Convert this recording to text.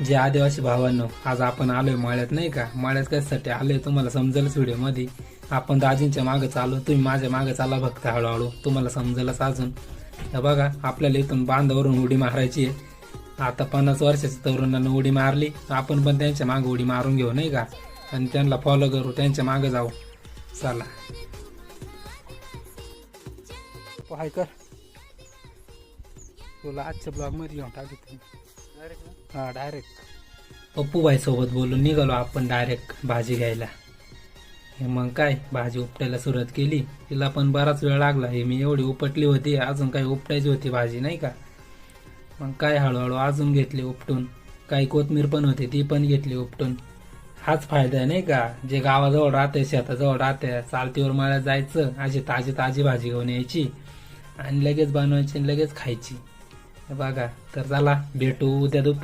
जे आदिवासी भावांनो, आज आपण आलोय मळ्यात नाही का. मळ्यात कशासाठी आलोय तुम्हाला समजेलच व्हिडिओ मध्ये. आपण दाजींच्या मागे चालू, तुम्ही माझ्या मागे चाला फक्त हळूहळू, तुम्हाला समजेलच अजून. तर बघा, आपल्याला इथून बांधावरून उडी मारायची आहे. आता 50 वर्षाच्या तरुणांना उडी मारली, आपण पण त्यांच्या मागे उडी मारून घेऊ नाही का, आणि त्यांना फॉलो करू, त्यांच्या मागे जाऊ. चला हाय कर, तुला आजच्या ब्लॉग मध्ये घेऊन टाकतो. हा, डायरेक्ट पप्पू भाई सोबत बोलून निघालो आपण डायरेक्ट भाजी घ्यायला. हे मग काय, भाजी उपटायला सुरुवात केली. तिला पण बराच वेळ लागला. हे मी एवढी उपटली होती, अजून काही उपटायची होती भाजी नाही का. मग काय हळूहळू अजून घेतली उपटून. काही कोथमीर पण होती, ती पण घेतली उपटून. हाच फायदा आहे नाही का, जे गावाजवळ राहते, शेताजवळ राहते, चालतीवर मळ्यात जायचं, अशी ताजी ताजी भाजी घेऊन यायची आणि लगेच बनवायची आणि लगेच खायची. बघा, तर चला भेटू उद्या दुपारी.